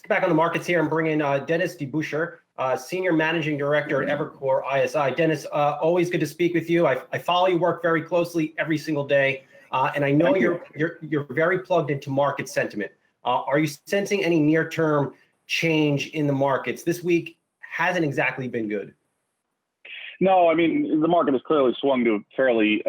Let's get back on the markets here and bring in Dennis DeBusschere, Senior Managing Director at Evercore ISI. Dennis, always good to speak with you. I follow your work very closely every single day, and I know you're very plugged into market sentiment. Are you sensing any near-term change in the markets? This week hasn't exactly been good. No, I mean, the market has clearly swung to a fairly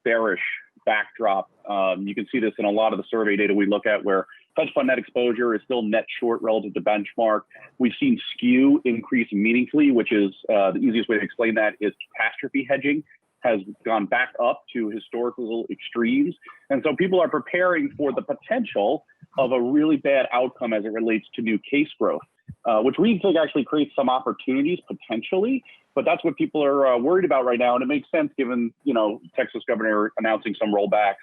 bearish backdrop. You can see this in a lot of the survey data we look at, where hedge fund net exposure is still net short relative to benchmark. We've seen skew increase meaningfully, which is the easiest way to explain that is catastrophe hedging has gone back up to historical extremes. And so people are preparing for the potential of a really bad outcome as it relates to new case growth, which we think actually creates some opportunities potentially. But that's what people are worried about right now. And it makes sense given, Texas governor announcing some rollbacks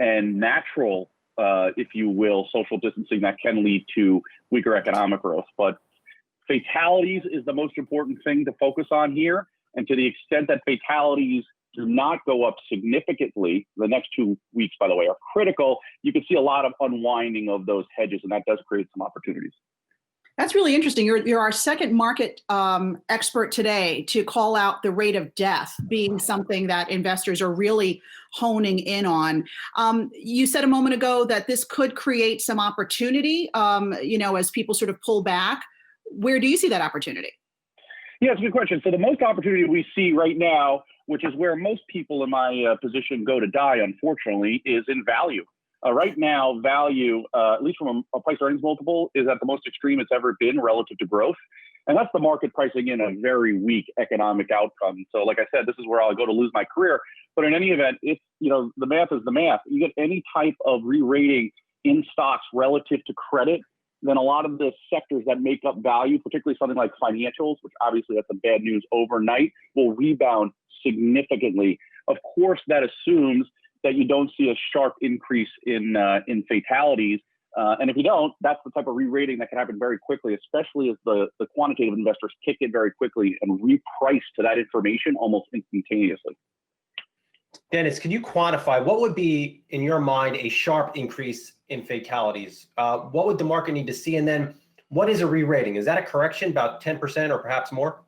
and natural, if you will, social distancing that can lead to weaker economic growth. But fatalities is the most important thing to focus on here. And to the extent that fatalities do not go up significantly, the next 2 weeks, by the way, are critical. You can see a lot of unwinding of those hedges, and that does create some opportunities. That's really interesting. You're our second market expert today to call out the rate of death being something that investors are really honing in on. You said a moment ago that this could create some opportunity, as people sort of pull back. Where do you see that opportunity? Yeah, it's a good question. So the most opportunity we see right now, which is where most people in my position go to die, unfortunately, is in value. Right now, value, at least from a price earnings multiple, is at the most extreme it's ever been relative to growth. And that's the market pricing in a very weak economic outcome. So like I said, this is where I'll go to lose my career. But in any event, if the math is the math, you get any type of re-rating in stocks relative to credit, then a lot of the sectors that make up value, particularly something like financials, which obviously that's some bad news overnight, will rebound significantly. Of course, that assumes that you don't see a sharp increase in fatalities. And if you don't, that's the type of re-rating that can happen very quickly, especially as the quantitative investors kick in very quickly and reprice to that information almost instantaneously. Dennis, can you quantify what would be, in your mind, a sharp increase in fatalities? What would the market need to see? And then what is a re-rating? Is that a correction, about 10% or perhaps more?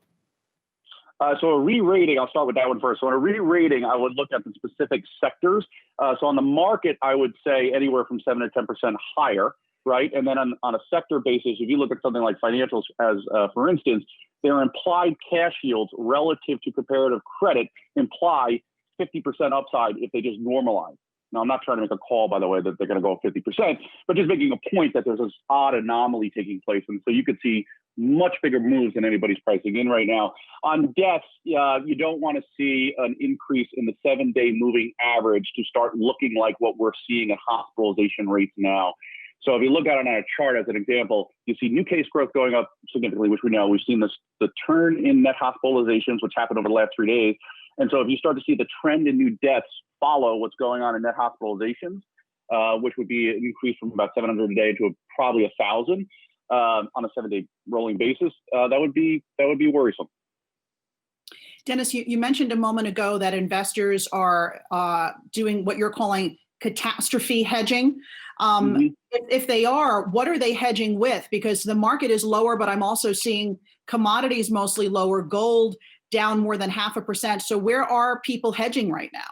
So a re-rating, I'll start with that one first. So on a re-rating, I would look at the specific sectors. So on the market, I would say anywhere from 7 to 10% higher, right? And then on a sector basis, if you look at something like financials, as for instance, their implied cash yields relative to comparative credit imply 50% upside if they just normalize. Now, I'm not trying to make a call, by the way, that they're going to go 50%, but just making a point that there's this odd anomaly taking place. And so you could see much bigger moves than anybody's pricing in right now. On deaths, you don't want to see an increase in the 7-day moving average to start looking like what we're seeing at hospitalization rates now. So if you look at it on a chart as an example, you see new case growth going up significantly, which we know. We've seen the turn in net hospitalizations, which happened over the last 3 days. And so if you start to see the trend in new deaths follow what's going on in net hospitalizations, which would be an increase from about 700 a day to probably 1,000 on a 7-day rolling basis, that would be worrisome. Dennis, you mentioned a moment ago that investors are doing what you're calling catastrophe hedging. If they are, what are they hedging with? Because the market is lower, but I'm also seeing commodities mostly lower, gold down more than 0.5%. So where are people hedging right now?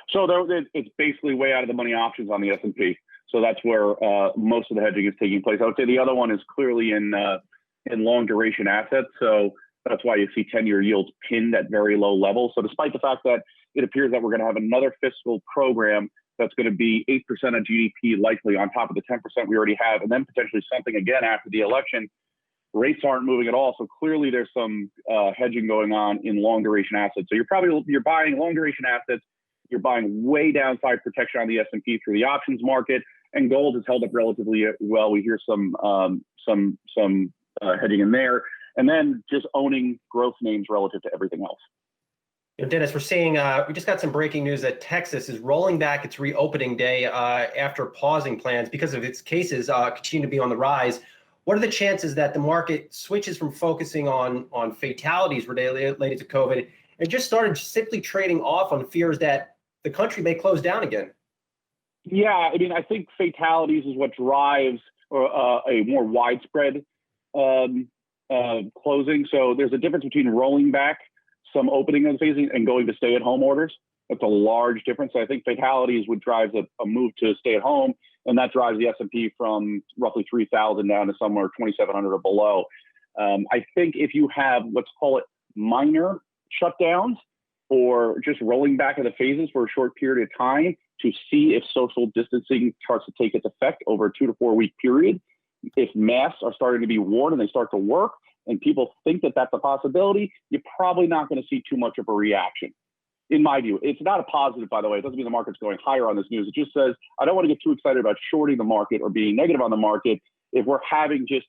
So it's basically way out of the money options on the S&P. So that's where most of the hedging is taking place. I would say the other one is clearly in long duration assets. So that's why you see 10-year yields pinned at very low levels. So despite the fact that it appears that we're going to have another fiscal program that's going to be 8% of GDP likely on top of the 10% we already have, and then potentially something again after the election, rates aren't moving at all. So clearly there's some hedging going on in long duration assets. So you're buying long duration assets. You're buying way downside protection on the S&P through the options market, and gold has held up relatively well. We hear some hedging in there, and then just owning growth names relative to everything else. Dennis, we're seeing, we just got some breaking news that Texas is rolling back its reopening day after pausing plans because of its cases continue to be on the rise. What are the chances that the market switches from focusing on fatalities related to COVID and just started simply trading off on fears that the country may close down again? Yeah, I mean, I think fatalities is what drives a more widespread closing. So there's a difference between rolling back some opening of the phasing and going to stay-at-home orders. That's a large difference. I think fatalities would drive a move to stay-at-home, and that drives the S&P from roughly 3,000 down to somewhere 2,700 or below. I think if you have, let's call it minor shutdowns or just rolling back of the phases for a short period of time to see if social distancing starts to take its effect over a 2 to 4 week period, if masks are starting to be worn and they start to work and people think that that's a possibility, you're probably not going to see too much of a reaction. In my view, it's not a positive, by the way. It doesn't mean the market's going higher on this news. It just says, I don't want to get too excited about shorting the market or being negative on the market if we're having just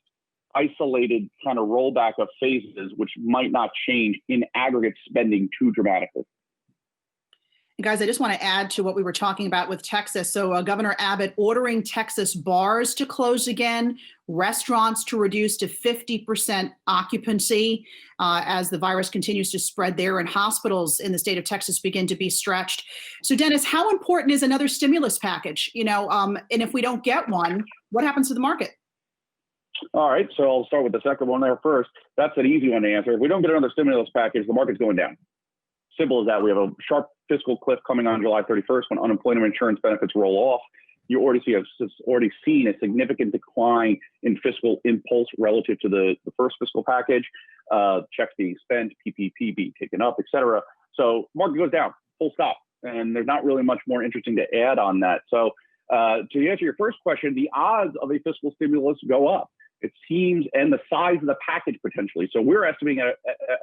isolated kind of rollback of phases, which might not change in aggregate spending too dramatically. Guys, I just want to add to what we were talking about with Texas. So Governor Abbott ordering Texas bars to close again, restaurants to reduce to 50% occupancy as the virus continues to spread there, and hospitals in the state of Texas begin to be stretched. So Dennis, how important is another stimulus package? And if we don't get one, what happens to the market? All right, so I'll start with the second one there first. That's an easy one to answer. If we don't get another stimulus package, the market's going down. Simple as that. We have a sharp fiscal cliff coming on July 31st when unemployment insurance benefits roll off. You already seen a significant decline in fiscal impulse relative to the first fiscal package, checks being spent, PPP being taken up, et cetera. So market goes down, full stop. And there's not really much more interesting to add on that. So to answer your first question, the odds of a fiscal stimulus go up. It seems, and the size of the package potentially. So we're estimating at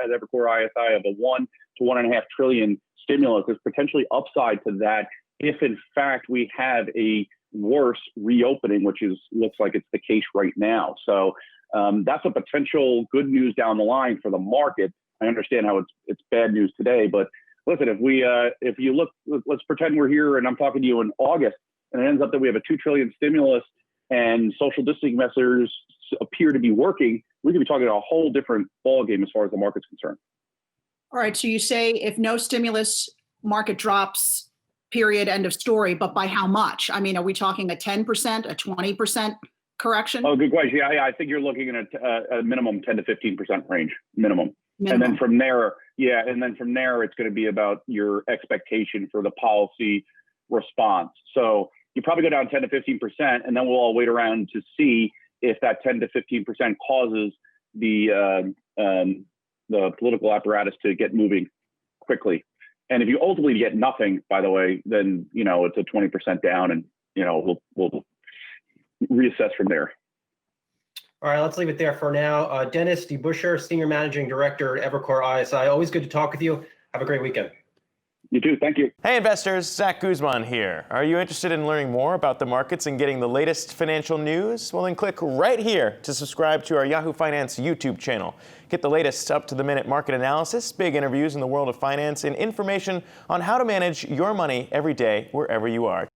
Evercore ISI of a 1 to 1.5 trillion stimulus. There's potentially upside to that if, in fact, we have a worse reopening, which looks like it's the case right now. So that's a potential good news down the line for the market. I understand how it's bad news today, but listen, if you look, let's pretend we're here and I'm talking to you in August, and it ends up that we have a 2 trillion stimulus and social distancing measures appear to be working, we could be talking a whole different ballgame as far as the market's concerned. All right. So you say if no stimulus, market drops, period, end of story. But by how much? I mean, are we talking a 10%, a 20% correction? Oh, good question. Yeah, I think you're looking at a minimum 10 to 15% range, minimum. And then from there, it's going to be about your expectation for the policy response. So you probably go down 10 to 15%, and then we'll all wait around to see if that 10 to 15% causes the political apparatus to get moving quickly. And if you ultimately get nothing, by the way, then it's a 20% down, and we'll reassess from there. All right, let's leave it there for now. Dennis DeBusschere, Senior Managing Director at Evercore ISI. Always good to talk with you. Have a great weekend. You too. Thank you. Hey, investors. Zach Guzman here. Are you interested in learning more about the markets and getting the latest financial news? Well, then click right here to subscribe to our Yahoo Finance YouTube channel. Get the latest up-to-the-minute market analysis, big interviews in the world of finance, and information on how to manage your money every day wherever you are.